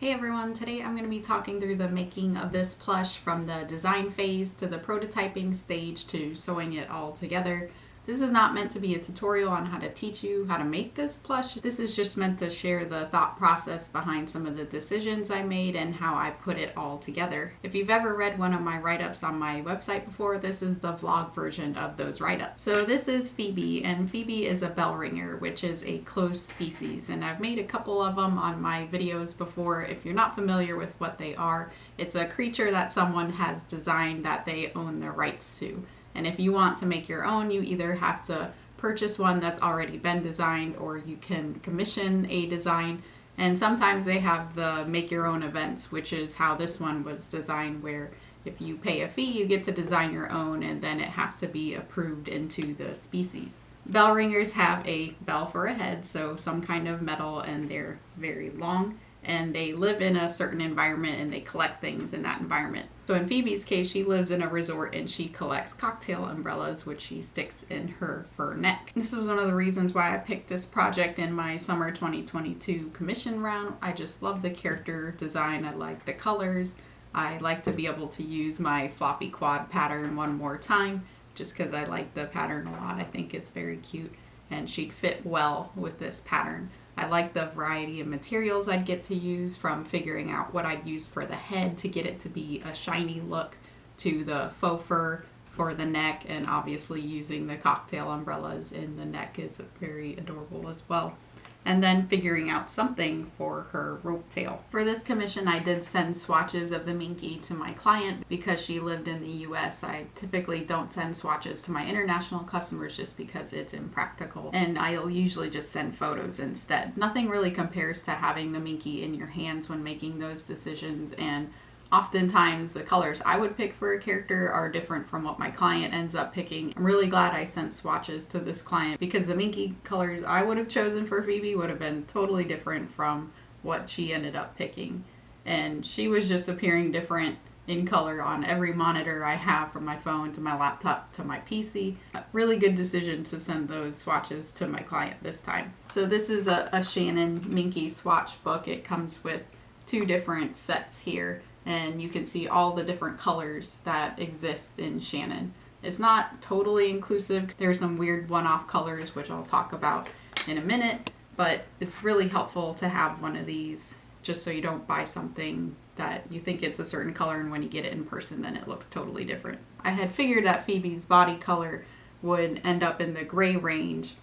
Hey everyone, today I'm going to be talking through the making of this plush from the design phase to the prototyping stage to sewing it all together. This is not meant to be a tutorial on how to teach you how to make this plush. This is just meant to share the thought process behind some of the decisions I made and how I put it all together. If you've ever read one of my write-ups on my website before, this is the vlog version of those write-ups. So this is Phoebe, and Phoebe is a Bellringer, which is a closed species, and I've made a couple of them on my videos before. If you're not familiar with what they are, it's a creature that someone has designed that they own the rights to. And if you want to make your own, you either have to purchase one that's already been designed or you can commission a design. And sometimes they have the make your own events, which is how this one was designed, where if you pay a fee, you get to design your own and then it has to be approved into the species. Bellringers have a bell for a head, so some kind of metal, and they're very long. And they live in a certain environment and they collect things in that environment. So in Phoebe's case, she lives in a resort and she collects cocktail umbrellas, which she sticks in her fur neck. This was one of the reasons why I picked this project in my summer 2022 commission round. I just love the character design. I like the colors. I like to be able to use my floppy quad pattern one more time, just because I like the pattern a lot. I think it's very cute and she'd fit well with this pattern. I like the variety of materials I'd get to use, from figuring out what I'd use for the head to get it to be a shiny look, to the faux fur for the neck, and obviously using the cocktail umbrellas in the neck is very adorable as well. And then figuring out something for her rope tail. For this commission, I did send swatches of the Minky to my client because she lived in the US. I typically don't send swatches to my international customers just because it's impractical, and I'll usually just send photos instead. Nothing really compares to having the Minky in your hands when making those decisions, and oftentimes the colors I would pick for a character are different from what my client ends up picking. I'm really glad I sent swatches to this client because the Minky colors I would have chosen for Phoebe would have been totally different from what she ended up picking. And she was just appearing different in color on every monitor I have, from my phone to my laptop to my PC. A really good decision to send those swatches to my client this time. So this is a Shannon Minky swatch book. It comes with 2 different sets here, and you can see all the different colors that exist in Shannon. It's not totally inclusive. There's some weird one-off colors, which I'll talk about in a minute, but it's really helpful to have one of these just so you don't buy something that you think it's a certain color and when you get it in person then it looks totally different. I had figured that Phoebe's body color would end up in the gray range,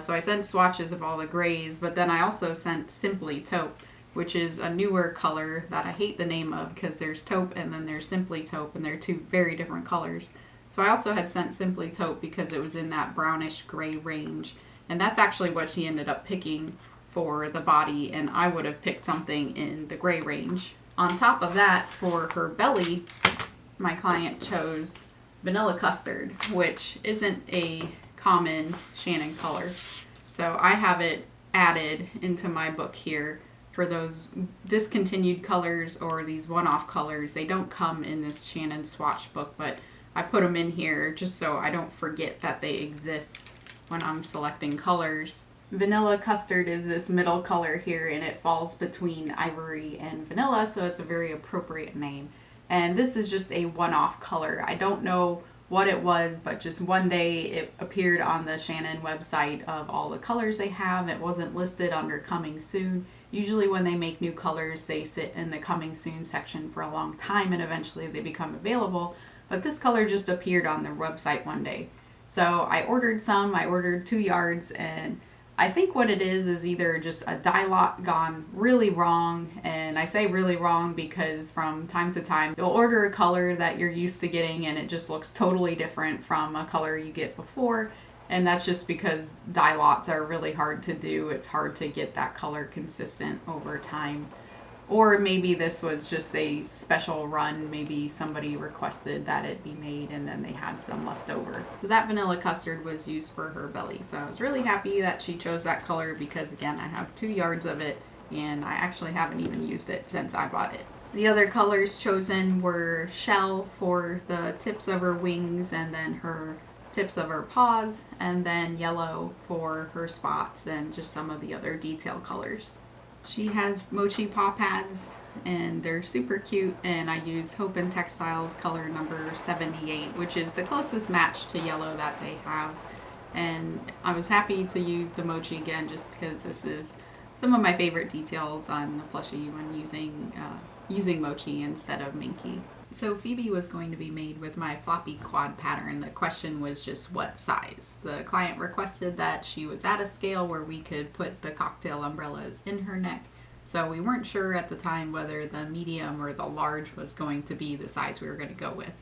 so I sent swatches of all the grays, but then I also sent Simply Taupe, which is a newer color that I hate the name of because there's taupe and then there's Simply Taupe, and they're 2 very different colors. So I also had sent Simply Taupe because it was in that brownish gray range, and that's actually what she ended up picking for the body, and I would have picked something in the gray range. On top of that, for her belly, my client chose Vanilla Custard, which isn't a common Shannon color. So I have it added into my book here for those discontinued colors or these one-off colors. They don't come in this Shannon swatch book, but I put them in here just so I don't forget that they exist when I'm selecting colors. Vanilla Custard is this middle color here, and it falls between ivory and vanilla, so it's a very appropriate name. And this is just a one-off color. I don't know what it was, but just one day it appeared on the Shannon website of all the colors they have. It wasn't listed under coming soon. Usually when they make new colors, they sit in the coming soon section for a long time and eventually they become available. But this color just appeared on their website one day. So I ordered some. I ordered 2 yards, and I think what it is either just a dye lot gone really wrong. And I say really wrong because from time to time you'll order a color that you're used to getting and it just looks totally different from a color you get before. And that's just because dye lots are really hard to do. It's hard to get that color consistent over time. Or maybe this was just a special run. Maybe somebody requested that it be made and then they had some left over. So that Vanilla Custard was used for her belly. So I was really happy that she chose that color because, again, I have 2 yards of it and I actually haven't even used it since I bought it. The other colors chosen were Shell for the tips of her wings and then her tips of her paws, and then yellow for her spots and just some of the other detail colors. She has mochi paw pads and they're super cute, and I use Hope and Textiles color number 78, which is the closest match to yellow that they have. And I was happy to use the mochi again just because this is some of my favorite details on the plushie when using mochi instead of Minky. So Phoebe was going to be made with my floppy quad pattern. The question was just what size. The client requested that she was at a scale where we could put the cocktail umbrellas in her neck. So we weren't sure at the time whether the medium or the large was going to be the size we were going to go with.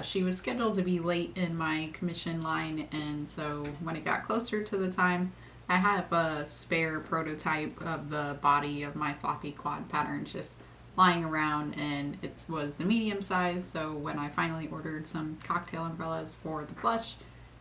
She was scheduled to be late in my commission line, and so when it got closer to the time, I have a spare prototype of the body of my floppy quad pattern just lying around, and it was the medium size. So when I finally ordered some cocktail umbrellas for the plush,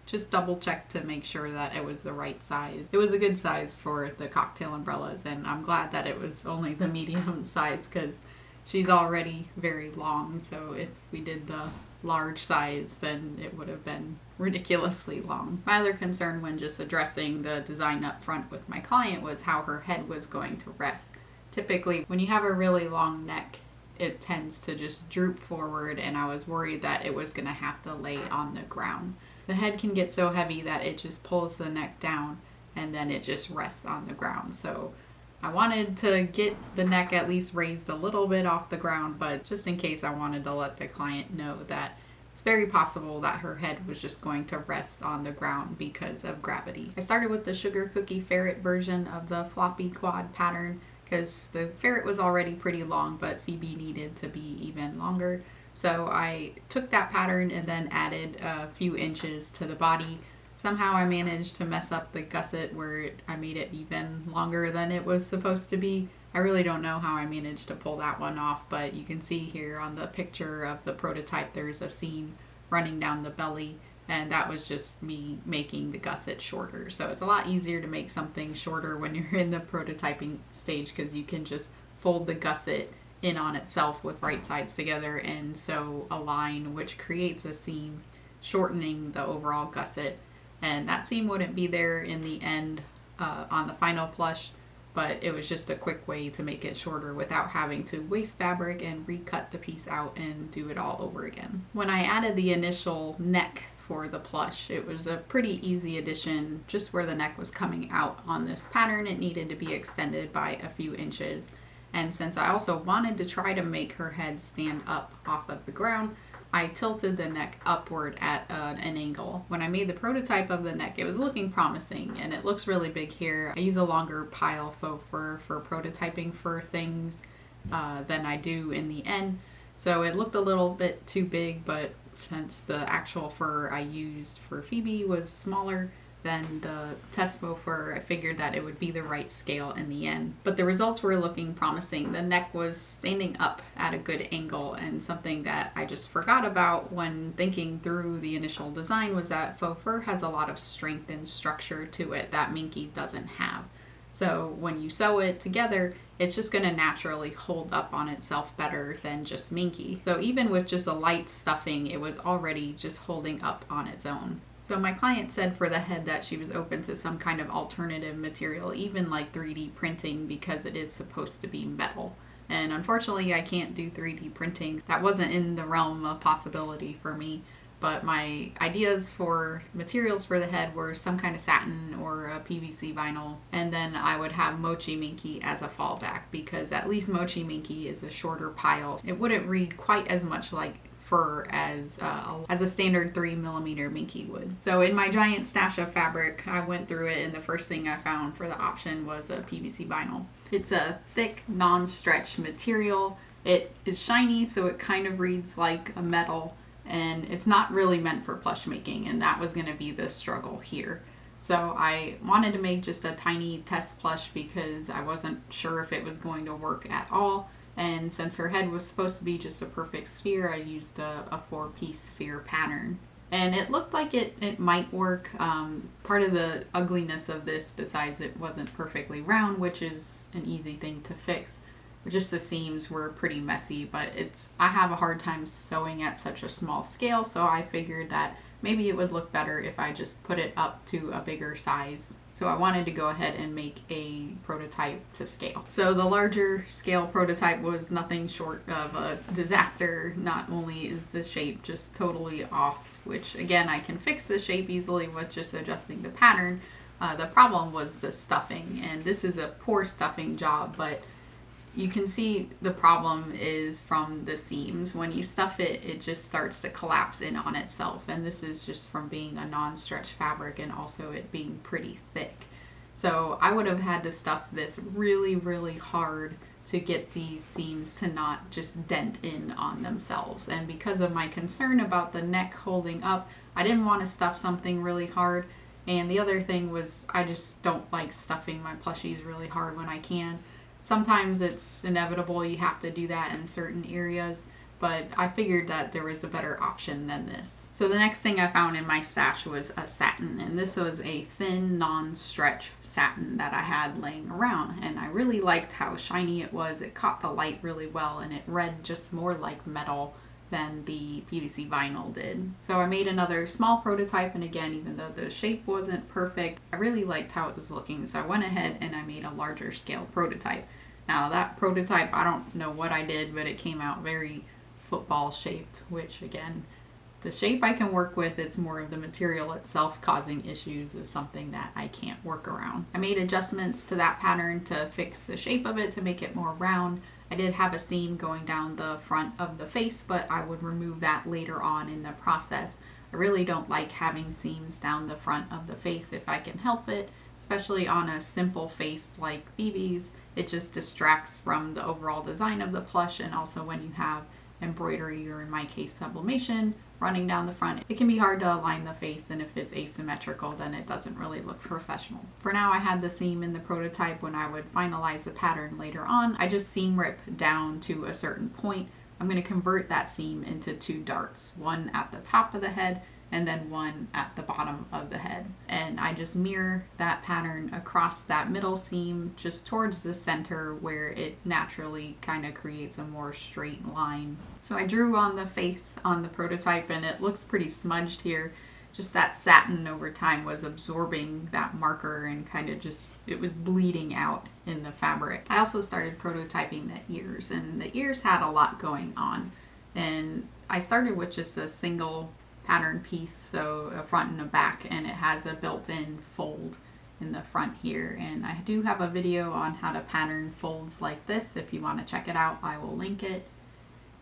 just double checked to make sure that it was the right size. It was a good size for the cocktail umbrellas, and I'm glad that it was only the medium size because she's already very long. So if we did the large size, then it would have been ridiculously long. My other concern when just addressing the design up front with my client was how her head was going to rest. Typically, when you have a really long neck, it tends to just droop forward, and I was worried that it was going to have to lay on the ground. The head can get so heavy that it just pulls the neck down, and then it just rests on the ground. So I wanted to get the neck at least raised a little bit off the ground, but just in case, I wanted to let the client know that it's very possible that her head was just going to rest on the ground because of gravity. I started with the sugar cookie ferret version of the floppy quad pattern because the ferret was already pretty long, but Phoebe needed to be even longer. So I took that pattern and then added a few inches to the body. Somehow I managed to mess up the gusset where I made it even longer than it was supposed to be. I really don't know how I managed to pull that one off, but you can see here on the picture of the prototype there's a seam running down the belly, and that was just me making the gusset shorter. So it's a lot easier to make something shorter when you're in the prototyping stage because you can just fold the gusset in on itself with right sides together and sew a line which creates a seam, shortening the overall gusset. And that seam wouldn't be there in the end on the final plush, but it was just a quick way to make it shorter without having to waste fabric and recut the piece out and do it all over again. When I added the initial neck for the plush, it was a pretty easy addition. Just where the neck was coming out on this pattern, it needed to be extended by a few inches. And since I also wanted to try to make her head stand up off of the ground, I tilted the neck upward at an angle. When I made the prototype of the neck, it was looking promising, and it looks really big here. I use a longer pile faux fur for prototyping fur things than I do in the end. So it looked a little bit too big, but since the actual fur I used for Phoebe was smaller than the test faux fur, I figured that it would be the right scale in the end. But the results were looking promising. The neck was standing up at a good angle, and something that I just forgot about when thinking through the initial design was that faux fur has a lot of strength and structure to it that Minky doesn't have. So when you sew it together, it's just going to naturally hold up on itself better than just Minky. So even with just a light stuffing, it was already just holding up on its own. So my client said for the head that she was open to some kind of alternative material, even like 3D printing, because it is supposed to be metal. And unfortunately, I can't do 3D printing. That wasn't in the realm of possibility for me. But my ideas for materials for the head were some kind of satin or a PVC vinyl. And then I would have mochi Minky as a fallback, because at least mochi Minky is a shorter pile. It wouldn't read quite as much like fur as a standard 3mm Minky would. So in my giant stash of fabric, I went through it, and the first thing I found for the option was a PVC vinyl. It's a thick, non-stretch material. It is shiny, so it kind of reads like a metal, and it's not really meant for plush making, and that was going to be the struggle here. So I wanted to make just a tiny test plush because I wasn't sure if it was going to work at all. And since her head was supposed to be just a perfect sphere, I used a 4-piece sphere pattern. And it looked like it might work. Part of the ugliness of this, besides it wasn't perfectly round, which is an easy thing to fix, just the seams were pretty messy, but I have a hard time sewing at such a small scale, so I figured that maybe it would look better if I just put it up to a bigger size. So I wanted to go ahead and make a prototype to scale. So the larger scale prototype was nothing short of a disaster. Not only is the shape just totally off, which again, I can fix the shape easily with just adjusting the pattern. The problem was the stuffing, and this is a poor stuffing job, but you can see the problem is from the seams. When you stuff it, it just starts to collapse in on itself, and this is just from being a non-stretch fabric and also it being pretty thick. So I would have had to stuff this really, really hard to get these seams to not just dent in on themselves. And because of my concern about the neck holding up, I didn't want to stuff something really hard. And the other thing was, I just don't like stuffing my plushies really hard when I can. Sometimes it's inevitable, you have to do that in certain areas, but I figured that there was a better option than this. So the next thing I found in my stash was a satin, and this was a thin, non-stretch satin that I had laying around, and I really liked how shiny it was. It caught the light really well, and it read just more like metal than the PVC vinyl did. So I made another small prototype, and again, even though the shape wasn't perfect, I really liked how it was looking, so I went ahead and I made a larger scale prototype. Now that prototype, I don't know what I did, but it came out very football shaped, which again, the shape I can work with. It's more of the material itself causing issues is something that I can't work around. I made adjustments to that pattern to fix the shape of it to make it more round. I did have a seam going down the front of the face, but I would remove that later on in the process. I really don't like having seams down the front of the face if I can help it, especially on a simple face like Phoebe's. It just distracts from the overall design of the plush, and also when you have embroidery, or in my case sublimation, running down the front, it can be hard to align the face, and if it's asymmetrical then it doesn't really look professional. For now, I had the seam in the prototype. When I would finalize the pattern later on, I just seam rip down to a certain point. I'm going to convert that seam into two darts, one at the top of the head and then one at the bottom of the head. And I just mirror that pattern across that middle seam just towards the center where it naturally kind of creates a more straight line. So I drew on the face on the prototype, and it looks pretty smudged here. Just that satin over time was absorbing that marker and kind of just, it was bleeding out in the fabric. I also started prototyping the ears, and the ears had a lot going on. And I started with just a single pattern piece, so a front and a back, and it has a built-in fold in the front here. And I do have a video on how to pattern folds like this. If you want to check it out, I will link it.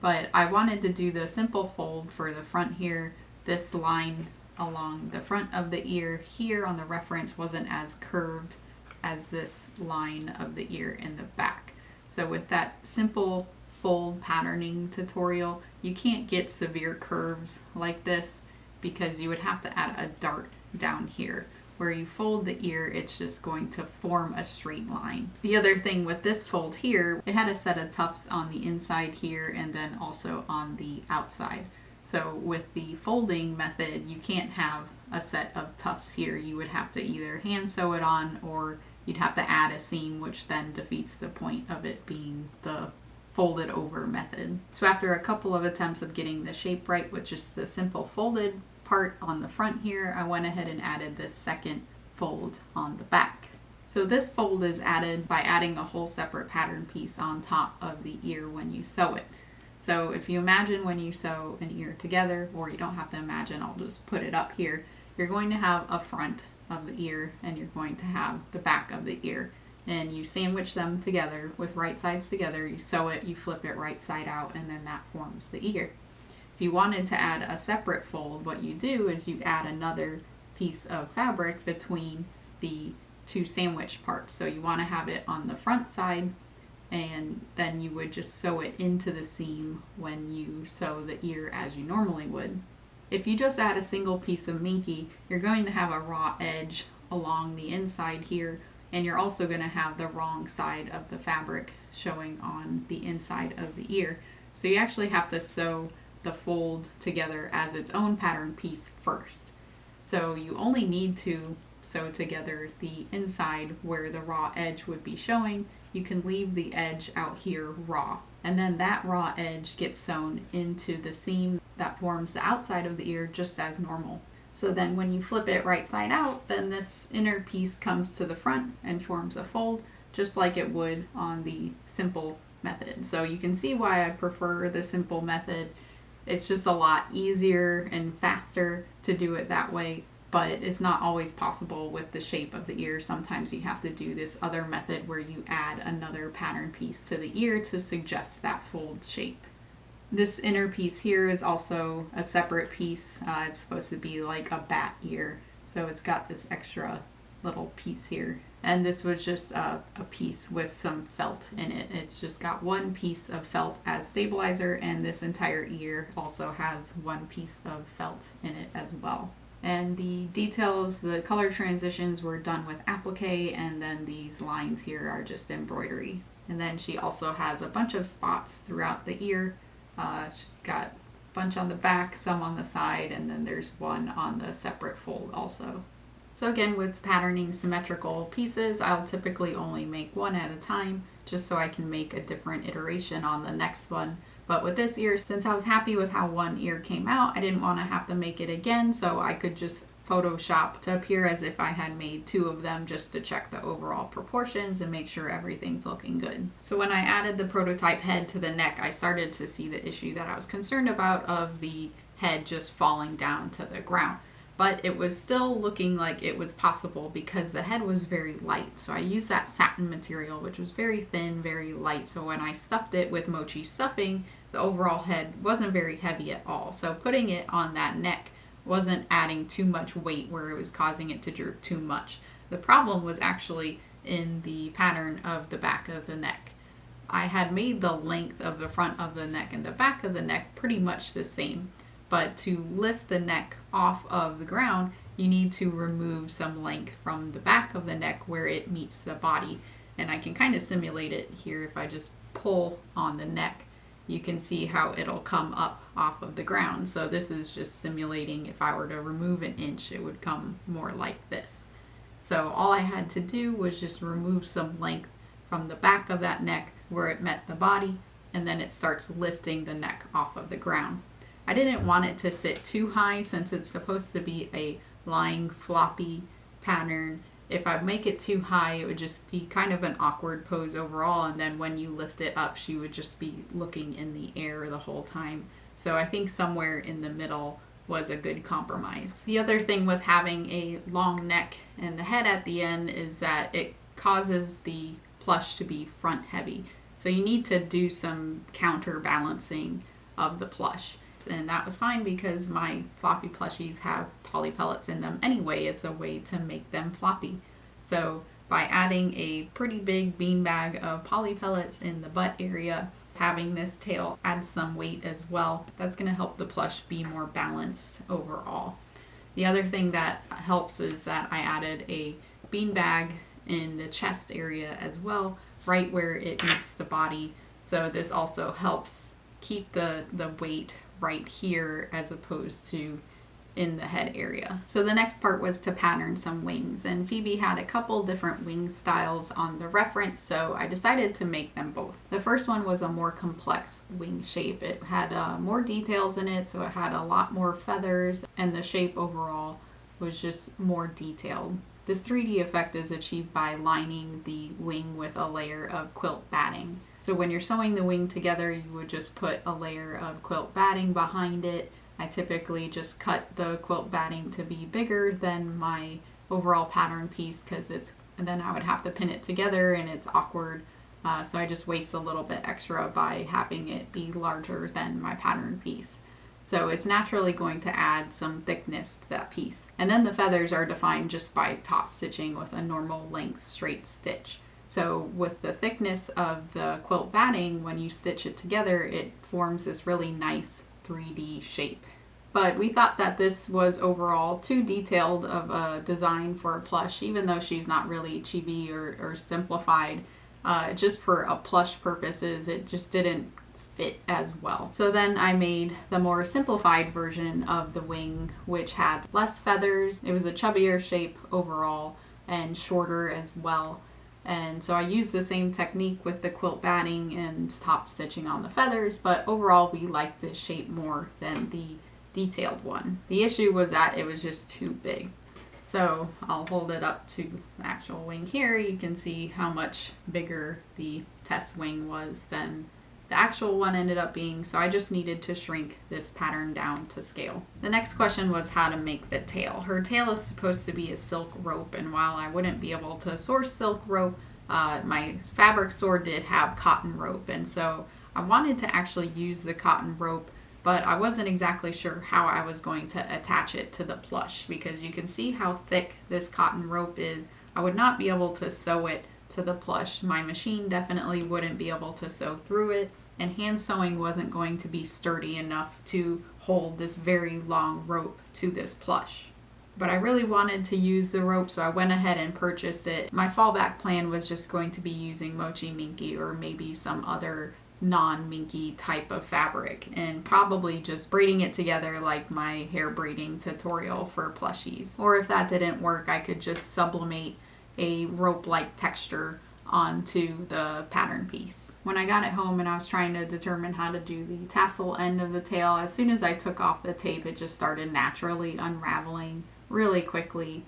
But I wanted to do the simple fold for the front here. This line along the front of the ear here on the reference wasn't as curved as this line of the ear in the back. So with that simple fold patterning tutorial, you can't get severe curves like this because you would have to add a dart down here. Where you fold the ear, it's just going to form a straight line. The other thing with this fold here, it had a set of tufts on the inside here and then also on the outside. So with the folding method, you can't have a set of tufts here. You would have to either hand sew it on, or you'd have to add a seam, which then defeats the point of it being the folded over method. So after a couple of attempts of getting the shape right with just the simple folded part on the front here, I went ahead and added this second fold on the back. So this fold is added by adding a whole separate pattern piece on top of the ear when you sew it. So if you imagine when you sew an ear together, or you don't have to imagine, I'll just put it up here, you're going to have a front of the ear and you're going to have the back of the ear. And you sandwich them together with right sides together, you sew it, you flip it right side out, and then that forms the ear. If you wanted to add a separate fold, what you do is you add another piece of fabric between the two sandwich parts. So you want to have it on the front side, and then you would just sew it into the seam when you sew the ear as you normally would. If you just add a single piece of Minky, you're going to have a raw edge along the inside here, and you're also going to have the wrong side of the fabric showing on the inside of the ear. So you actually have to sew the fold together as its own pattern piece first. So you only need to sew together the inside where the raw edge would be showing. You can leave the edge out here raw, and then that raw edge gets sewn into the seam that forms the outside of the ear just as normal. So then when you flip it right side out, then this inner piece comes to the front and forms a fold, just like it would on the simple method. So you can see why I prefer the simple method. It's just a lot easier and faster to do it that way, but it's not always possible with the shape of the ear. Sometimes you have to do this other method where you add another pattern piece to the ear to suggest that fold shape. This inner piece here is also a separate piece. It's supposed to be like a bat ear, so it's got this extra little piece here. And this was just a piece with some felt in it. It's just got one piece of felt as stabilizer, and this entire ear also has one piece of felt in it as well. And the details, the color transitions were done with applique, and then these lines here are just embroidery. And then she also has a bunch of spots throughout the ear. She's got a bunch on the back, some on the side, and then there's one on the separate fold also. So again, with patterning symmetrical pieces, I'll typically only make one at a time, just so I can make a different iteration on the next one. But with this ear, since I was happy with how one ear came out, I didn't want to have to make it again, so I could just Photoshop to appear as if I had made two of them, just to check the overall proportions and make sure everything's looking good. So when I added the prototype head to the neck, I started to see the issue that I was concerned about of the head just falling down to the ground. But it was still looking like it was possible because the head was very light. So I used that satin material, which was very thin, very light. So when I stuffed it with mochi stuffing, the overall head wasn't very heavy at all. So putting it on that neck wasn't adding too much weight where it was causing it to droop too much. The problem was actually in the pattern of the back of the neck. I had made the length of the front of the neck and the back of the neck pretty much the same, but to lift the neck off of the ground, you need to remove some length from the back of the neck where it meets the body. And I can kind of simulate it here. If I just pull on the neck, you can see how it'll come up off of the ground. So this is just simulating if I were to remove an inch, it would come more like this. So all I had to do was just remove some length from the back of that neck where it met the body, and then it starts lifting the neck off of the ground. I didn't want it to sit too high since it's supposed to be a lying floppy pattern. If I make it too high, it would just be kind of an awkward pose overall, and then when you lift it up, she would just be looking in the air the whole time. So I think somewhere in the middle was a good compromise. The other thing with having a long neck and the head at the end is that it causes the plush to be front heavy. So you need to do some counterbalancing of the plush. And that was fine because my floppy plushies have poly pellets in them anyway. It's a way to make them floppy. So by adding a pretty big beanbag of poly pellets in the butt area, having this tail add some weight as well, that's going to help the plush be more balanced overall. The other thing that helps is that I added a beanbag in the chest area as well, right where it meets the body. So this also helps keep the weight right here as opposed to in the head area. So the next part was to pattern some wings, and Phoebe had a couple different wing styles on the reference, so I decided to make them both. The first one was a more complex wing shape. It had more details in it, so it had a lot more feathers, and the shape overall was just more detailed. This 3D effect is achieved by lining the wing with a layer of quilt batting. So when you're sewing the wing together, you would just put a layer of quilt batting behind it. I typically just cut the quilt batting to be bigger than my overall pattern piece because then I would have to pin it together and it's awkward. So I just waste a little bit extra by having it be larger than my pattern piece. So it's naturally going to add some thickness to that piece. And then the feathers are defined just by top stitching with a normal length straight stitch. So with the thickness of the quilt batting, when you stitch it together, it forms this really nice 3D shape. But we thought that this was overall too detailed of a design for a plush, even though she's not really chibi or simplified. Just for a plush purposes, it just didn't fit as well. So then I made the more simplified version of the wing, which had less feathers. It was a chubbier shape overall and shorter as well. And so I used the same technique with the quilt batting and top stitching on the feathers, but overall we liked this shape more than the detailed one. The issue was that it was just too big. So I'll hold it up to the actual wing here. You can see how much bigger the test wing was than the actual one ended up being, so I just needed to shrink this pattern down to scale. The next question was how to make the tail. Her tail is supposed to be a silk rope, and while I wouldn't be able to source silk rope, my fabric store did have cotton rope, and so I wanted to actually use the cotton rope, but I wasn't exactly sure how I was going to attach it to the plush, because you can see how thick this cotton rope is. I would not be able to sew it to the plush. My machine definitely wouldn't be able to sew through it, and hand sewing wasn't going to be sturdy enough to hold this very long rope to this plush. But I really wanted to use the rope, so I went ahead and purchased it. My fallback plan was just going to be using mochi Minky or maybe some other non-Minky type of fabric, and probably just braiding it together like my hair braiding tutorial for plushies. Or if that didn't work, I could just sublimate a rope-like texture onto the pattern piece. When I got it home and I was trying to determine how to do the tassel end of the tail, as soon as I took off the tape, it just started naturally unraveling really quickly.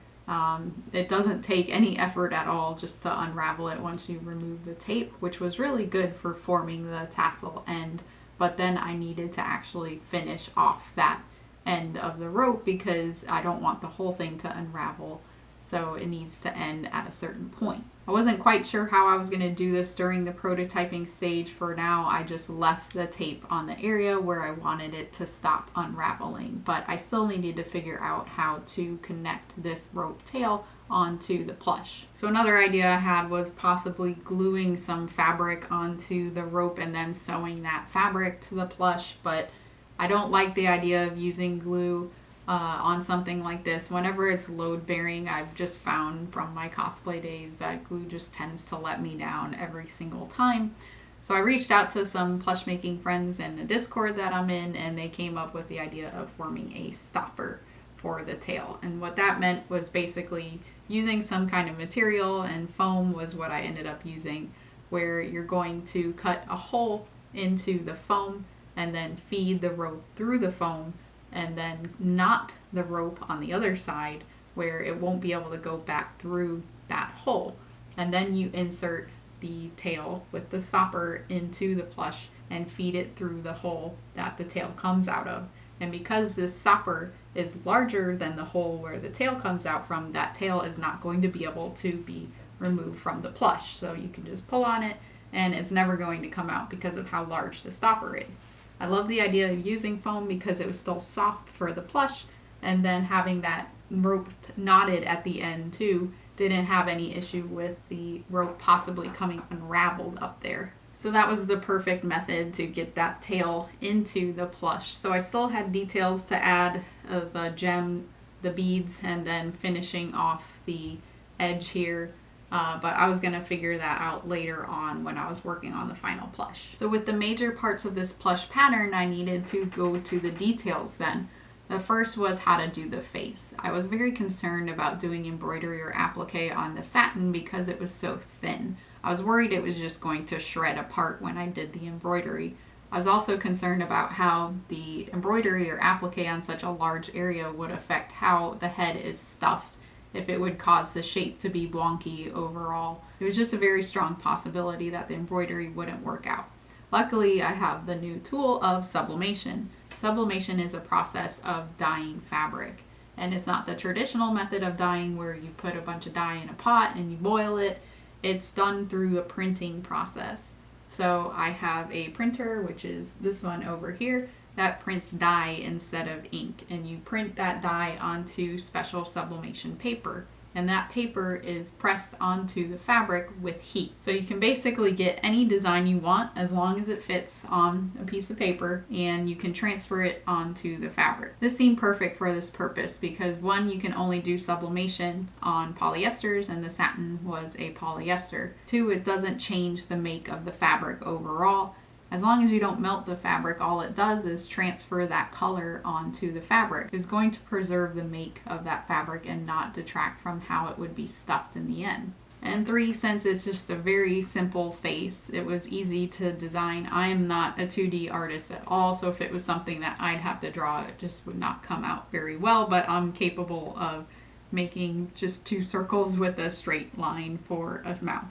It doesn't take any effort at all just to unravel it once you remove the tape, which was really good for forming the tassel end. But then I needed to actually finish off that end of the rope because I don't want the whole thing to unravel, so it needs to end at a certain point. I wasn't quite sure how I was going to do this during the prototyping stage. For now, I just left the tape on the area where I wanted it to stop unraveling, but I still needed to figure out how to connect this rope tail onto the plush. So another idea I had was possibly gluing some fabric onto the rope and then sewing that fabric to the plush, but I don't like the idea of using glue on something like this. Whenever it's load bearing, I've just found from my cosplay days that glue just tends to let me down every single time. So I reached out to some plush making friends in the Discord that I'm in, and they came up with the idea of forming a stopper for the tail. And what that meant was basically using some kind of material, and foam was what I ended up using, where you're going to cut a hole into the foam and then feed the rope through the foam, and then knot the rope on the other side where it won't be able to go back through that hole. And then you insert the tail with the stopper into the plush and feed it through the hole that the tail comes out of. And because this stopper is larger than the hole where the tail comes out from, that tail is not going to be able to be removed from the plush. So you can just pull on it and it's never going to come out because of how large the stopper is. I love the idea of using foam because it was still soft for the plush, and then having that rope knotted at the end too didn't have any issue with the rope possibly coming unraveled up there. So that was the perfect method to get that tail into the plush. So I still had details to add, the gem, the beads, and then finishing off the edge here. But I was going to figure that out later on when I was working on the final plush. So with the major parts of this plush pattern, I needed to go to the details then. The first was how to do the face. I was very concerned about doing embroidery or applique on the satin because it was so thin. I was worried it was just going to shred apart when I did the embroidery. I was also concerned about how the embroidery or applique on such a large area would affect how the head is stuffed, if it would cause the shape to be wonky overall. It was just a very strong possibility that the embroidery wouldn't work out. Luckily, I have the new tool of sublimation. Sublimation is a process of dyeing fabric, and it's not the traditional method of dyeing where you put a bunch of dye in a pot and you boil it. It's done through a printing process. So I have a printer, which is this one over here, that prints dye instead of ink, and you print that dye onto special sublimation paper, and that paper is pressed onto the fabric with heat. So you can basically get any design you want as long as it fits on a piece of paper, and you can transfer it onto the fabric. This seemed perfect for this purpose because one, you can only do sublimation on polyesters, and the satin was a polyester. Two, it doesn't change the make of the fabric overall. As long as you don't melt the fabric, all it does is transfer that color onto the fabric. It's going to preserve the make of that fabric and not detract from how it would be stuffed in the end. And 3, since it's just a very simple face, it was easy to design. I am not a 2D artist at all, so if it was something that I'd have to draw, it just would not come out very well, but I'm capable of making just 2 circles with a straight line for a mouth.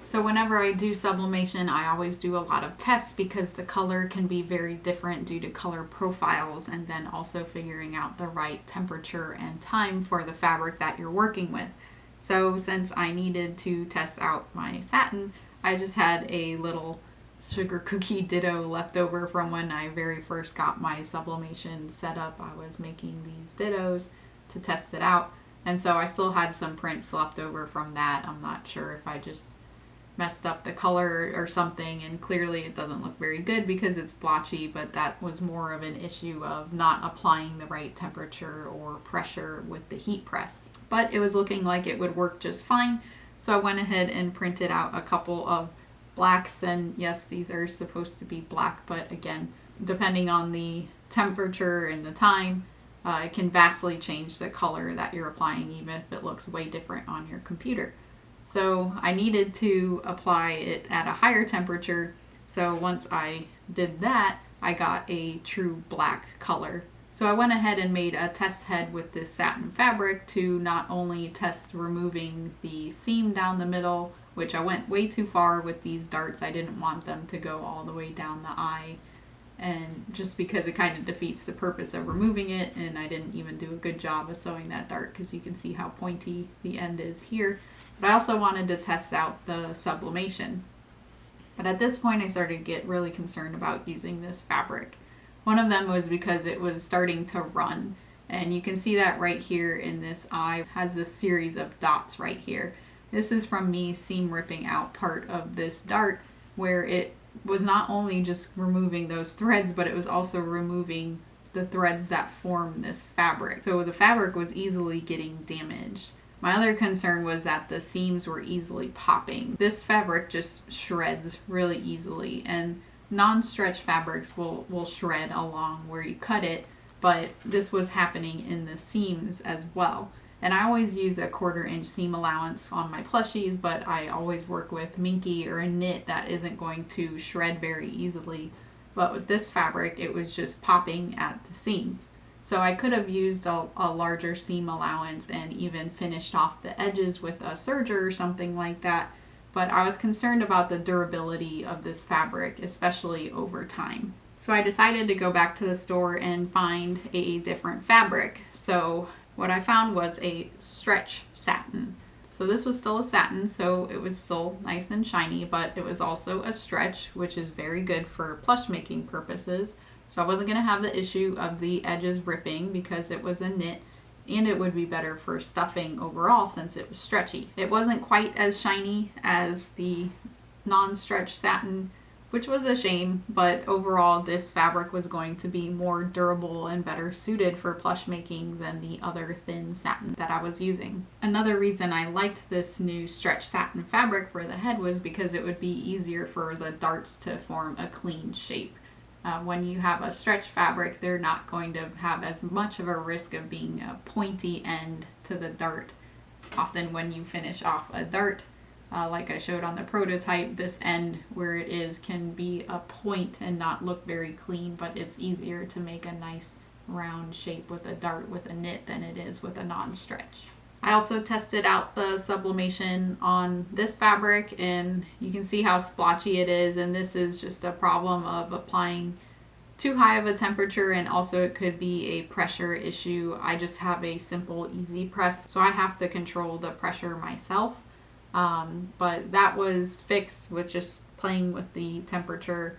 So whenever I do sublimation, I always do a lot of tests because the color can be very different due to color profiles, and then also figuring out the right temperature and time for the fabric that you're working with. So since I needed to test out my satin, I just had a little sugar cookie ditto left over from when I very first got my sublimation set up. I was making these dittos to test it out, and so I still had some prints left over from that. I'm not sure if I just messed up the color or something, and clearly it doesn't look very good because it's blotchy, but that was more of an issue of not applying the right temperature or pressure with the heat press. But it was looking like it would work just fine, so I went ahead and printed out a couple of blacks, and yes, these are supposed to be black, but again, depending on the temperature and the time, it can vastly change the color that you're applying, even if it looks way different on your computer. So I needed to apply it at a higher temperature, so once I did that, I got a true black color. So I went ahead and made a test head with this satin fabric to not only test removing the seam down the middle, which I went way too far with these darts. I didn't want them to go all the way down the eye, and just because it kind of defeats the purpose of removing it, and I didn't even do a good job of sewing that dart because you can see how pointy the end is here. But I also wanted to test out the sublimation. But at this point I started to get really concerned about using this fabric. One of them was because it was starting to run, and you can see that right here in this eye. It has this series of dots right here. This is from me seam ripping out part of this dart, where it was not only just removing those threads, but it was also removing the threads that form this fabric. So the fabric was easily getting damaged. My other concern was that the seams were easily popping. This fabric just shreds really easily, and non-stretch fabrics will shred along where you cut it, but this was happening in the seams as well. And I always use a 1/4 inch seam allowance on my plushies, but I always work with Minky or a knit that isn't going to shred very easily. But with this fabric, it was just popping at the seams. So I could have used a larger seam allowance and even finished off the edges with a serger or something like that. But I was concerned about the durability of this fabric, especially over time. So I decided to go back to the store and find a different fabric. So what I found was a stretch satin. So this was still a satin, so it was still nice and shiny, but it was also a stretch, which is very good for plush making purposes. So I wasn't going to have the issue of the edges ripping because it was a knit, and it would be better for stuffing overall since it was stretchy. It wasn't quite as shiny as the non-stretch satin, which was a shame, but overall this fabric was going to be more durable and better suited for plush making than the other thin satin that I was using. Another reason I liked this new stretch satin fabric for the head was because it would be easier for the darts to form a clean shape. When you have a stretch fabric, they're not going to have as much of a risk of being a pointy end to the dart. Often when you finish off a dart, like I showed on the prototype, this end where it is can be a point and not look very clean, but it's easier to make a nice round shape with a dart with a knit than it is with a non-stretch. I also tested out the sublimation on this fabric, and you can see how splotchy it is, and this is just a problem of applying too high of a temperature, and also it could be a pressure issue. I just have a simple easy press, so I have to control the pressure myself. But that was fixed with just playing with the temperature.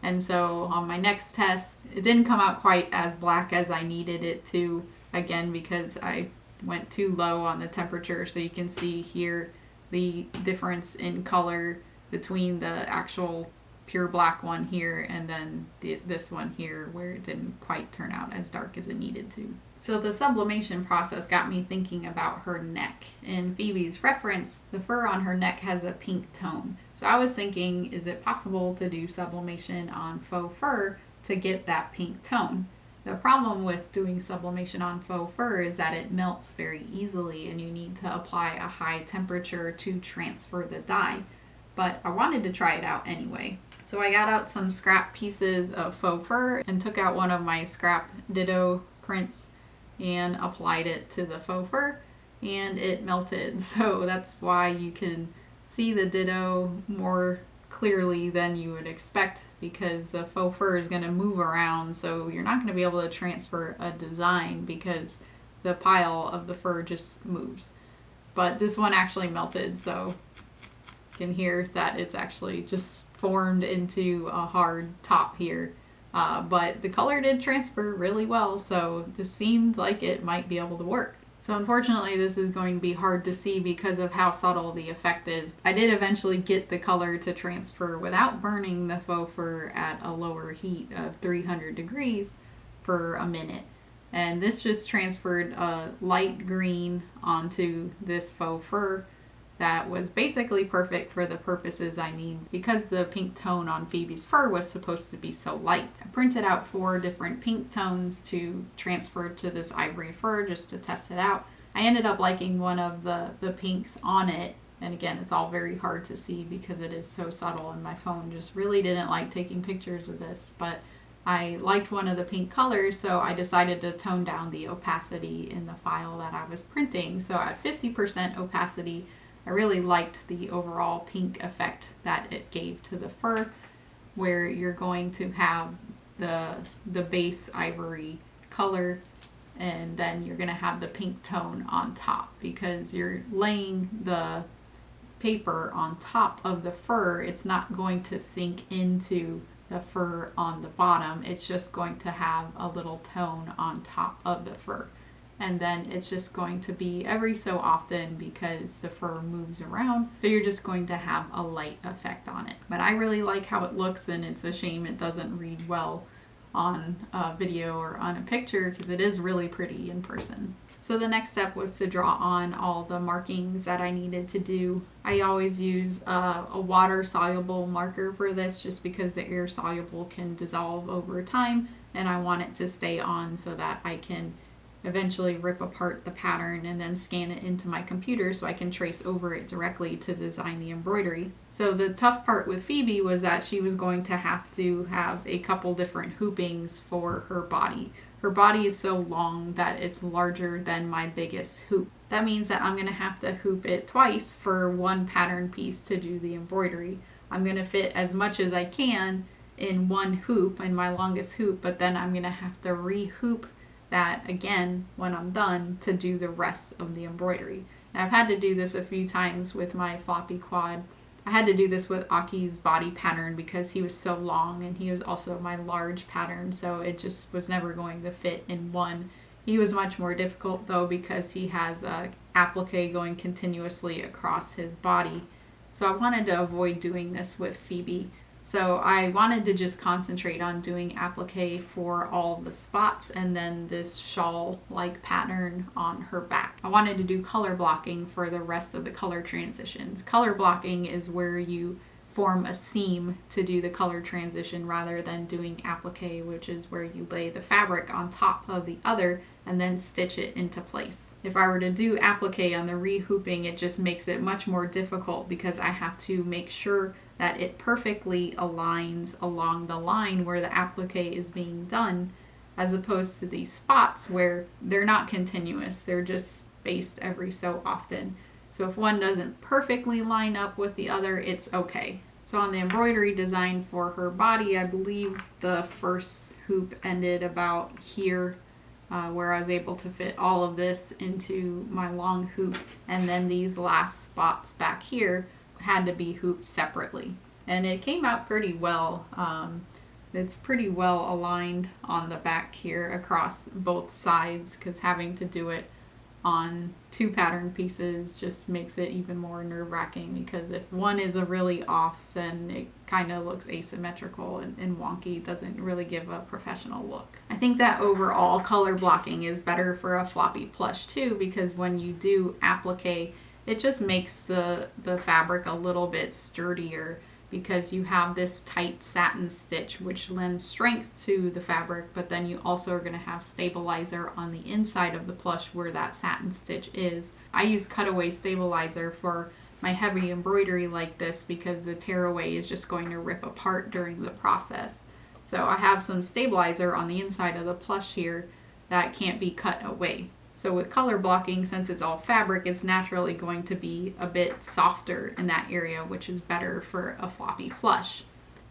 And so on my next test, it didn't come out quite as black as I needed it to, again because I went too low on the temperature. So you can see here the difference in color between the actual pure black one here and then this one here, where it didn't quite turn out as dark as it needed to. So the sublimation process got me thinking about her neck. In Phoebe's reference, the fur on her neck has a pink tone. So I was thinking, is it possible to do sublimation on faux fur to get that pink tone? The problem with doing sublimation on faux fur is that it melts very easily and you need to apply a high temperature to transfer the dye. But I wanted to try it out anyway. So I got out some scrap pieces of faux fur and took out one of my scrap ditto prints and applied it to the faux fur, and it melted. So that's why you can see the ditto more clearly than you would expect, because the faux fur is going to move around, so you're not going to be able to transfer a design because the pile of the fur just moves. But this one actually melted, so you can hear that it's actually just formed into a hard top here. But the color did transfer really well, so this seemed like it might be able to work. So unfortunately this is going to be hard to see because of how subtle the effect is. I did eventually get the color to transfer without burning the faux fur at a lower heat of 300 degrees for a minute. And this just transferred a light green onto this faux fur that was basically perfect for the purposes I need, because the pink tone on Phoebe's fur was supposed to be so light. I printed out 4 different pink tones to transfer to this ivory fur just to test it out. I ended up liking one of the pinks on it, and again, it's all very hard to see because it is so subtle, and my phone just really didn't like taking pictures of this, but I liked one of the pink colors, so I decided to tone down the opacity in the file that I was printing. So at 50% opacity, I really liked the overall pink effect that it gave to the fur, where you're going to have the base ivory color, and then you're going to have the pink tone on top, because you're laying the paper on top of the fur. It's not going to sink into the fur on the bottom. It's just going to have a little tone on top of the fur. And then it's just going to be every so often because the fur moves around. So you're just going to have a light effect on it. But I really like how it looks, and it's a shame it doesn't read well on a video or on a picture, because it is really pretty in person. So the next step was to draw on all the markings that I needed to do. I always use a water-soluble marker for this, just because the air-soluble can dissolve over time, and I want it to stay on so that I can eventually rip apart the pattern and then scan it into my computer so I can trace over it directly to design the embroidery. So the tough part with Phoebe was that she was going to have a couple different hoopings for her body. Her body is so long that it's larger than my biggest hoop. That means that I'm going to have to hoop it twice for one pattern piece to do the embroidery. I'm going to fit as much as I can in one hoop, in my longest hoop, but then I'm going to have to re-hoop that again when I'm done to do the rest of the embroidery. Now, I've had to do this a few times with my floppy quad. I had to do this with Aki's body pattern because he was so long, and he was also my large pattern, so it just was never going to fit in one. He was much more difficult though because he has a applique going continuously across his body. So I wanted to avoid doing this with Phoebe. So I wanted to just concentrate on doing applique for all the spots, and then this shawl-like pattern on her back. I wanted to do color blocking for the rest of the color transitions. Color blocking is where you form a seam to do the color transition rather than doing applique, which is where you lay the fabric on top of the other and then stitch it into place. If I were to do applique on the rehooping, it just makes it much more difficult because I have to make sure that it perfectly aligns along the line where the applique is being done, as opposed to these spots where they're not continuous, they're just spaced every so often. So if one doesn't perfectly line up with the other, it's okay. So on the embroidery design for her body, I believe the first hoop ended about here, where I was able to fit all of this into my long hoop, and then these last spots back here had to be hooped separately. And it came out pretty well. It's pretty well aligned on the back here across both sides, because having to do it on 2 pattern pieces just makes it even more nerve-wracking, because if one is a really off, then it kind of looks asymmetrical and wonky. It doesn't really give a professional look. I think that overall color blocking is better for a floppy plush too, because when you do applique, it just makes the fabric a little bit sturdier, because you have this tight satin stitch which lends strength to the fabric, but then you also are going to have stabilizer on the inside of the plush where that satin stitch is. I use cutaway stabilizer for my heavy embroidery like this because the tearaway is just going to rip apart during the process. So I have some stabilizer on the inside of the plush here that can't be cut away. So with color blocking, since it's all fabric, it's naturally going to be a bit softer in that area, which is better for a floppy plush.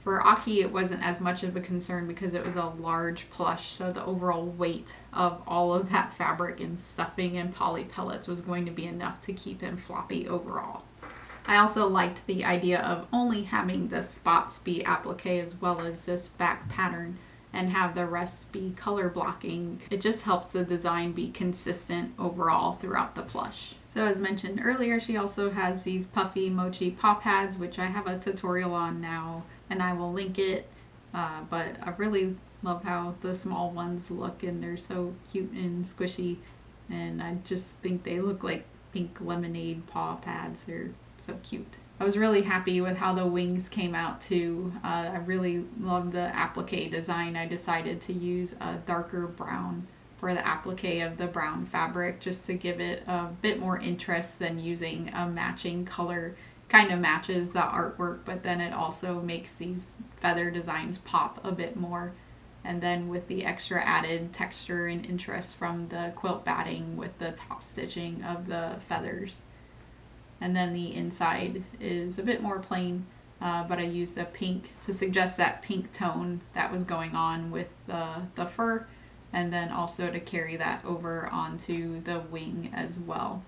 For Aki, it wasn't as much of a concern because it was a large plush, so the overall weight of all of that fabric and stuffing and poly pellets was going to be enough to keep him floppy overall. I also liked the idea of only having the spots be applique as well as this back pattern, and have the rest be color blocking. It just helps the design be consistent overall throughout the plush. So as mentioned earlier, she also has these puffy mochi paw pads, which I have a tutorial on now, and I will link it. But I really love how the small ones look, and they're so cute and squishy, and I just think they look like pink lemonade paw pads. They're so cute. I was really happy with how the wings came out too. I really love the applique design. I decided to use a darker brown for the applique of the brown fabric just to give it a bit more interest than using a matching color. Kind of matches the artwork, but then it also makes these feather designs pop a bit more. And then with the extra added texture and interest from the quilt batting with the top stitching of the feathers. And then the inside is a bit more plain, but I used the pink to suggest that pink tone that was going on with the fur, and then also to carry that over onto the wing as well.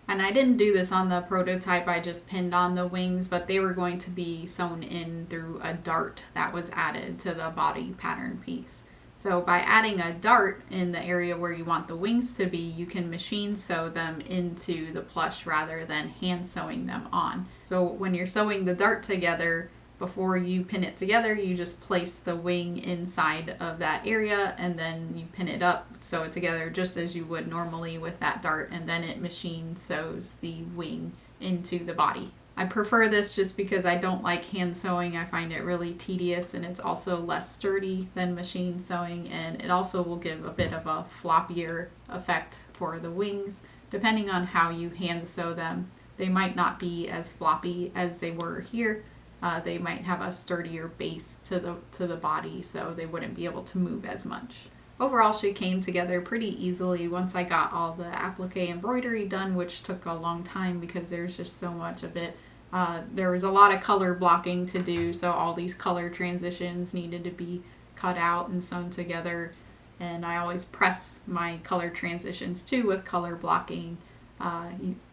And I didn't do this on the prototype, I just pinned on the wings, but they were going to be sewn in through a dart that was added to the body pattern piece. So by adding a dart in the area where you want the wings to be, you can machine sew them into the plush rather than hand sewing them on. So when you're sewing the dart together, before you pin it together, you just place the wing inside of that area and then you pin it up, sew it together just as you would normally with that dart, and then it machine sews the wing into the body. I prefer this just because I don't like hand sewing. I find it really tedious, and it's also less sturdy than machine sewing, and it also will give a bit of a floppier effect for the wings. Depending on how you hand sew them, they might not be as floppy as they were here. They might have a sturdier base to the body, so they wouldn't be able to move as much. Overall, she came together pretty easily once I got all the applique embroidery done, which took a long time because there's just so much of it. There was a lot of color blocking to do, so all these color transitions needed to be cut out and sewn together, and I always press my color transitions too with color blocking.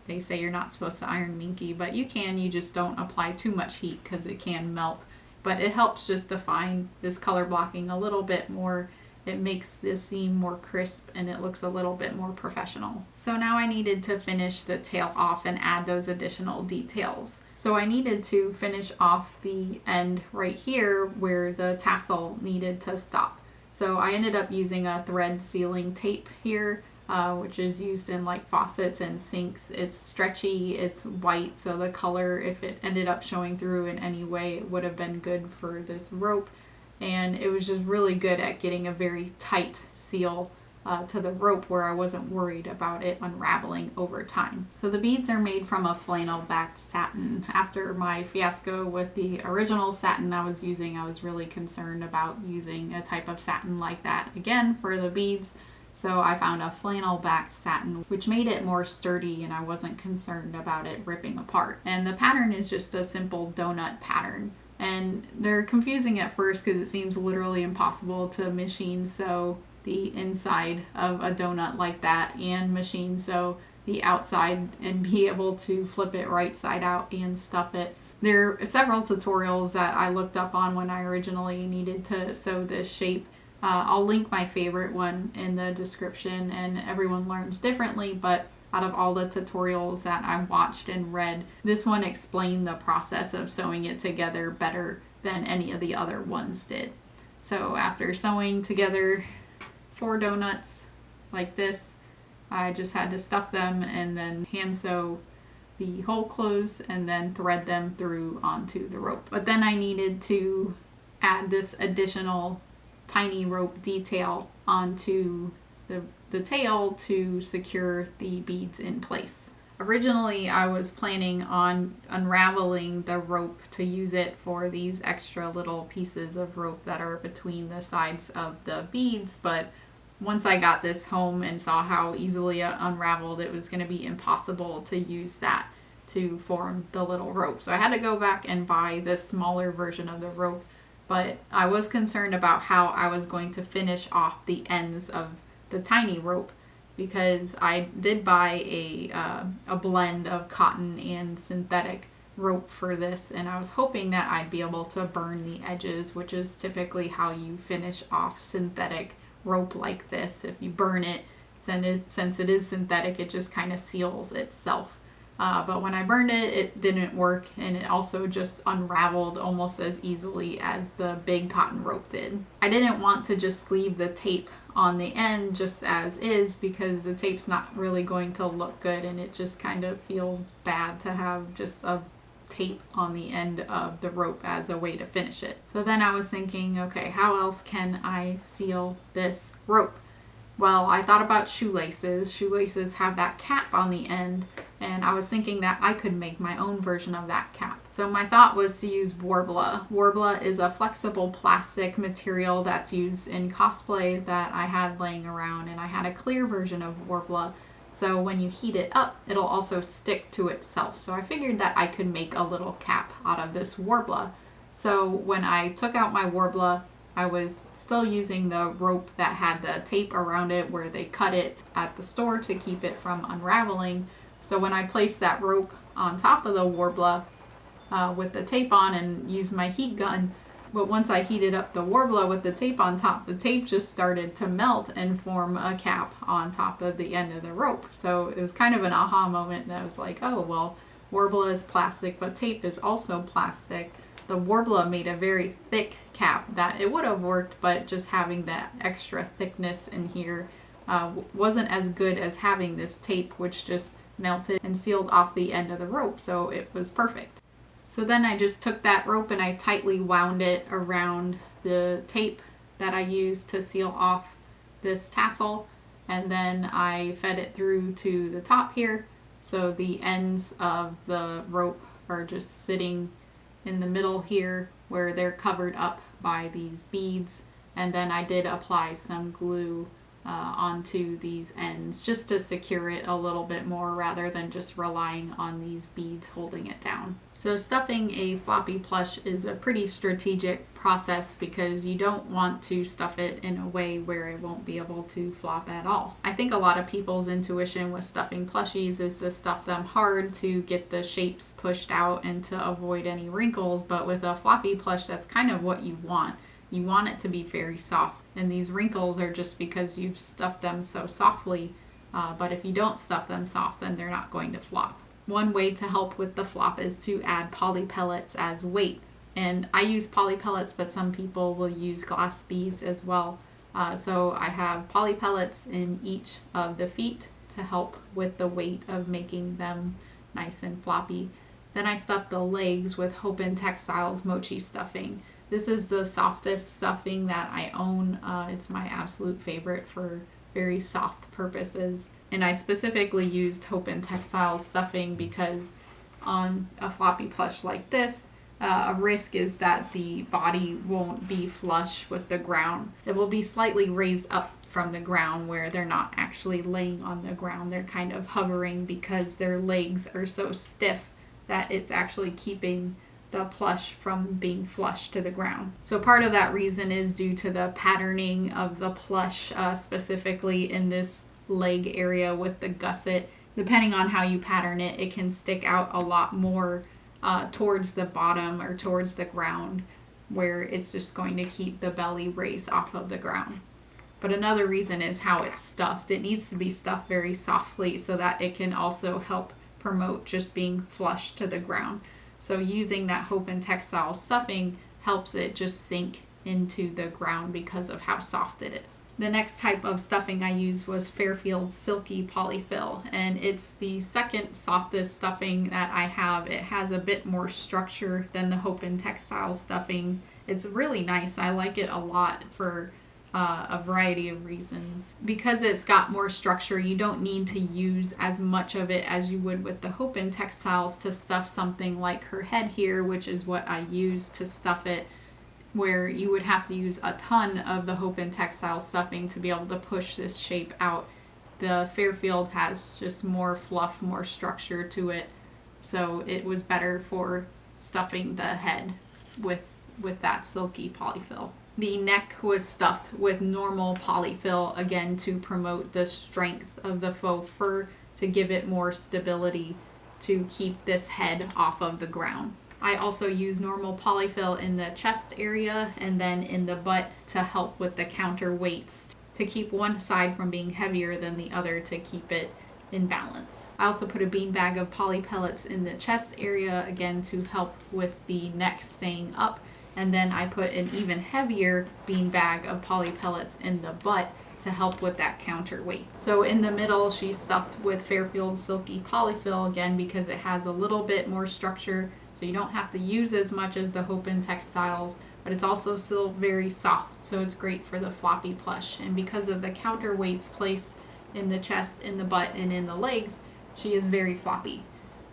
They say you're not supposed to iron Minky, but you can, you just don't apply too much heat because it can melt. But it helps just define this color blocking a little bit more. It makes this seam more crisp and it looks a little bit more professional. So now I needed to finish the tail off and add those additional details. So I needed to finish off the end right here where the tassel needed to stop. So I ended up using a thread sealing tape here, which is used in like faucets and sinks. It's stretchy, it's white, so the color, if it ended up showing through in any way, it would have been good for this rope. And it was just really good at getting a very tight seal to the rope where I wasn't worried about it unraveling over time. So the beads are made from a flannel backed satin. After my fiasco with the original satin I was using, I was really concerned about using a type of satin like that again for the beads. So I found a flannel backed satin, which made it more sturdy and I wasn't concerned about it ripping apart. And the pattern is just a simple donut pattern. And they're confusing at first because it seems literally impossible to machine sew the inside of a donut like that and machine sew the outside and be able to flip it right side out and stuff it. There are several tutorials that I looked up on when I originally needed to sew this shape. I'll link my favorite one in the description, and everyone learns differently, but out of all the tutorials that I watched and read, this one explained the process of sewing it together better than any of the other ones did. So after sewing together 4 donuts like this, I just had to stuff them and then hand sew the hole closed and then thread them through onto the rope. But then I needed to add this additional tiny rope detail onto the tail to secure the beads in place. Originally, I was planning on unraveling the rope to use it for these extra little pieces of rope that are between the sides of the beads, but once I got this home and saw how easily it unraveled, it was going to be impossible to use that to form the little rope. So I had to go back and buy this smaller version of the rope, but I was concerned about how I was going to finish off the ends of the tiny rope, because I did buy a blend of cotton and synthetic rope for this, and I was hoping that I'd be able to burn the edges, which is typically how you finish off synthetic rope like this. If you burn it, since it is synthetic, it just kind of seals itself. But when I burned it, it didn't work, and it also just unraveled almost as easily as the big cotton rope did. I didn't want to just leave the tape on the end just as is, because the tape's not really going to look good, and it just kind of feels bad to have just a tape on the end of the rope as a way to finish it. So then I was thinking, okay, how else can I seal this rope? Well, I thought about shoelaces. Shoelaces have that cap on the end, and I was thinking that I could make my own version of that cap. So my thought was to use Worbla. Worbla is a flexible plastic material that's used in cosplay that I had laying around, and I had a clear version of Worbla. So when you heat it up, it'll also stick to itself. So I figured that I could make a little cap out of this Worbla. So when I took out my Worbla, I was still using the rope that had the tape around it where they cut it at the store to keep it from unraveling. So when I placed that rope on top of the Worbla with the tape on and used my heat gun, but once I heated up the Worbla with the tape on top, the tape just started to melt and form a cap on top of the end of the rope. So it was kind of an aha moment that I was like, oh, well, Worbla is plastic, but tape is also plastic. The Worbla made a very thick cap that it would have worked, but just having that extra thickness in here wasn't as good as having this tape, which just melted and sealed off the end of the rope, so it was perfect. So then I just took that rope and I tightly wound it around the tape that I used to seal off this tassel, and then I fed it through to the top here, so the ends of the rope are just sitting in the middle here where they're covered up by these beads, and then I did apply some glue onto these ends just to secure it a little bit more rather than just relying on these beads holding it down. So stuffing a floppy plush is a pretty strategic process because you don't want to stuff it in a way where it won't be able to flop at all. I think a lot of people's intuition with stuffing plushies is to stuff them hard to get the shapes pushed out and to avoid any wrinkles, but with a floppy plush, that's kind of what you want. You want it to be very soft, and these wrinkles are just because you've stuffed them so softly, but if you don't stuff them soft, then they're not going to flop. One way to help with the flop is to add poly pellets as weight, and I use poly pellets, but some people will use glass beads as well. So I have poly pellets in each of the feet to help with the weight of making them nice and floppy. Then I stuff the legs with YEQIN Textiles mochi stuffing. This is the softest stuffing that I own. It's my absolute favorite for very soft purposes. And I specifically used YEQIN Textiles stuffing because on a floppy plush like this, a risk is that the body won't be flush with the ground. It will be slightly raised up from the ground where they're not actually laying on the ground. They're kind of hovering because their legs are so stiff that it's actually keeping the plush from being flush to the ground. So part of that reason is due to the patterning of the plush, specifically in this leg area with the gusset. Depending on how you pattern it, it can stick out a lot more towards the bottom or towards the ground, where it's just going to keep the belly raised off of the ground. But another reason is how it's stuffed. It needs to be stuffed very softly so that it can also help promote just being flush to the ground. So using that YEQIN Textile stuffing helps it just sink into the ground because of how soft it is. The next type of stuffing I used was Fairfield Silky Polyfill, and it's the second softest stuffing that I have. It has a bit more structure than the Hope and Textile stuffing. It's really nice. I like it a lot for a variety of reasons. Because it's got more structure, you don't need to use as much of it as you would with the Hope and Textiles to stuff something like her head here, which is what I use to stuff it, where you would have to use a ton of the Hope and Textile stuffing to be able to push this shape out. The Fairfield has just more fluff, more structure to it, so it was better for stuffing the head with that silky polyfill. The neck was stuffed with normal polyfill, again to promote the strength of the faux fur, to give it more stability to keep this head off of the ground. I also use normal polyfill in the chest area and then in the butt to help with the counterweights, to keep one side from being heavier than the other, to keep it in balance. I also put a beanbag of poly pellets in the chest area, again to help with the neck staying up. And then I put an even heavier beanbag of poly pellets in the butt to help with that counterweight. So in the middle, she's stuffed with Fairfield Silky Polyfill, again because it has a little bit more structure, so you don't have to use as much as the Hope and Textiles, but it's also still very soft, so it's great for the floppy plush. And because of the counterweights placed in the chest, in the butt, and in the legs, she is very floppy.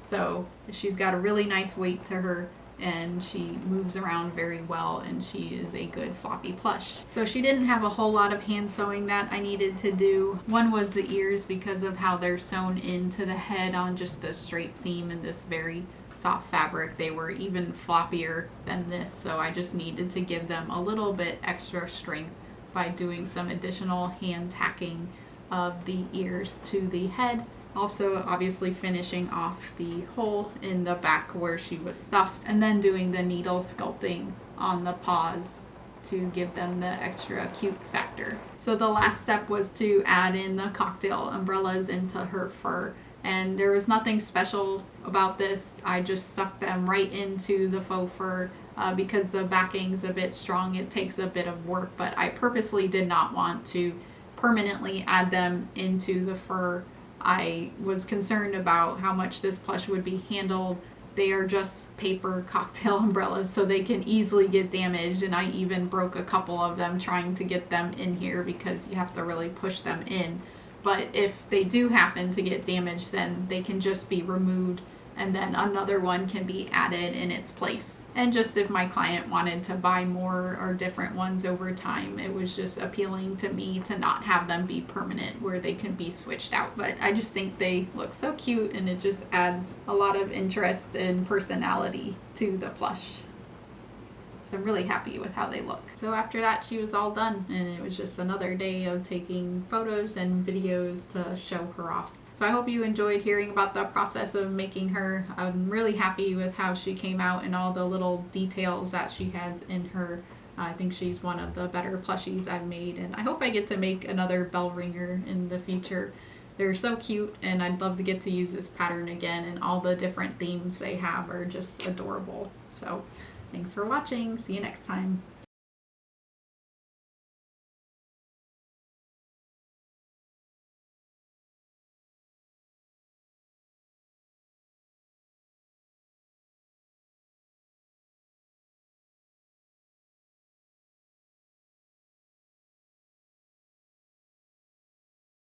So she's got a really nice weight to her, and she moves around very well, and she is a good floppy plush. So she didn't have a whole lot of hand sewing that I needed to do. One was the ears, because of how they're sewn into the head on just a straight seam in this very soft fabric. They were even floppier than this, so I just needed to give them a little bit extra strength by doing some additional hand tacking of the ears to the head. Also, obviously finishing off the hole in the back where she was stuffed, and then doing the needle sculpting on the paws to give them the extra cute factor. So the last step was to add in the cocktail umbrellas into her fur, and there was nothing special about this. I just stuck them right into the faux fur because the backing's a bit strong. It takes a bit of work, but I purposely did not want to permanently add them into the fur. I was concerned about how much this plush would be handled. They are just paper cocktail umbrellas, so they can easily get damaged, and I even broke a couple of them trying to get them in here because you have to really push them in. But if they do happen to get damaged, then they can just be removed, and then another one can be added in its place. And just if my client wanted to buy more or different ones over time, it was just appealing to me to not have them be permanent where they can be switched out. But I just think they look so cute, and it just adds a lot of interest and personality to the plush. So I'm really happy with how they look. So after that, she was all done, and it was just another day of taking photos and videos to show her off. So I hope you enjoyed hearing about the process of making her. I'm really happy with how she came out and all the little details that she has in her. I think she's one of the better plushies I've made, and I hope I get to make another Bellringer in the future. They're so cute, and I'd love to get to use this pattern again, and all the different themes they have are just adorable. So thanks for watching. See you next time.